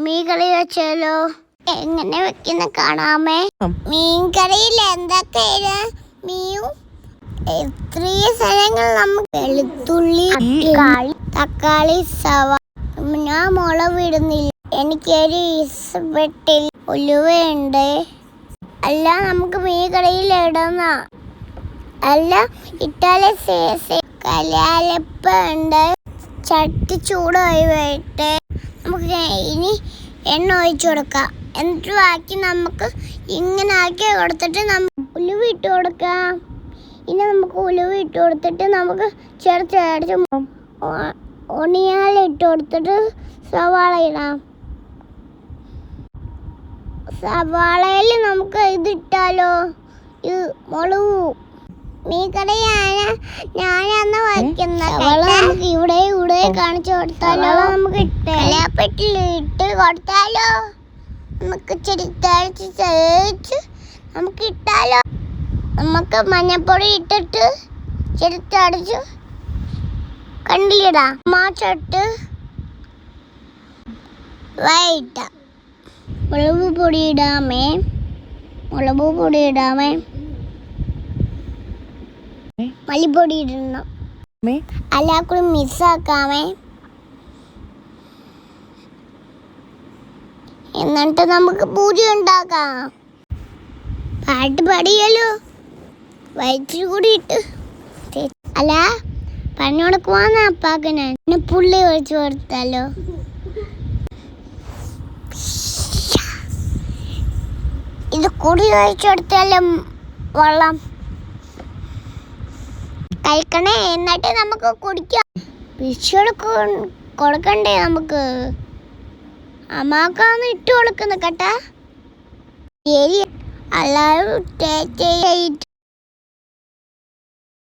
മീൻ കറി വെച്ചാലോ? എങ്ങനെ വെക്കുന്ന കാണാമേ. മീൻ കറിയിൽ എന്തൊക്കെയാണ്? മീനും ഇത്രയും സാധനങ്ങൾ നമുക്ക് വെളുത്തുള്ളി, തക്കാളി, സവാള. ഞാൻ മുളക് ഇടുന്നില്ല, എനിക്കൊരു ഇഷ്ടപ്പെട്ടിൽ. ഉലുവയുണ്ട്. അല്ല നമുക്ക് മീൻ കറിയിൽ ഇടുന്ന അല്ല ഇട്ടാലെ കലാലപ്പുണ്ട്. ചട്ടി ചൂടായി വരട്ടെ. നമുക്ക് ഇനി എണ്ണ ഒഴിച്ചു കൊടുക്കാം. എന്നിട്ട് ബാക്കി നമുക്ക് ഇങ്ങനെ ആക്കി കൊടുത്തിട്ട് ഉലുവ ഇട്ട് കൊടുക്കാം. ഇനി നമുക്ക് ഉലുവ ഇട്ട് കൊടുത്തിട്ട് നമുക്ക് ചേർത്ത് ഒണിയാലിട്ട് കൊടുത്തിട്ട് സവാള ഇടാം. സവാളയിൽ നമുക്ക് ഇതിട്ടാലോ? ഇത് മുളക്. മീൻ കറിയാണ് ഞാനന്ന് വയ്ക്കുന്നത്. നമുക്ക് ഇവിടെ കാണിച്ചു കൊടുത്താലോ? നമുക്ക് കലാപ്പറ്റിലിട്ട് കൊടുത്താലോ? നമുക്ക് ചെറുത്തടിച്ച് നമുക്ക് ഇട്ടാലോ? നമുക്ക് മഞ്ഞപ്പൊടി ഇട്ടിട്ട് ചെറുത്തടിച്ച് കണ്ടിലിടാം. മാച്ചിട്ട് വൈകിട്ട മുളക് പൊടി ഇടാമേ. മല്ലിപ്പൊടി ഇടണം. എല്ലാവർക്കും മിക്സാക്കാമേ. എന്നിട്ട് നമുക്ക് പൂരി ഉണ്ടാക്കാം. പാട്ട് പാടിയല്ലോ. വയറ്റിൽ കൂടി ഇട്ട് അല്ല പറഞ്ഞു കൊടുക്കുവാന്ന് അപ്പാക്ക്. ഞാൻ പുള്ളി ഒഴിച്ചു കൊടുത്താലോ? ഇത് കൂടി ഒഴിച്ചു കൊടുത്താലും വെള്ളം കഴിക്കണേ. എന്നിട്ട് നമുക്ക് കുടിക്കാം. കൊടുക്കണ്ടേ നമുക്ക്? അമ്മാക്കാന്ന് ഇട്ട് കൊടുക്കുന്ന കേട്ടാ. ശരി, എല്ലാവരും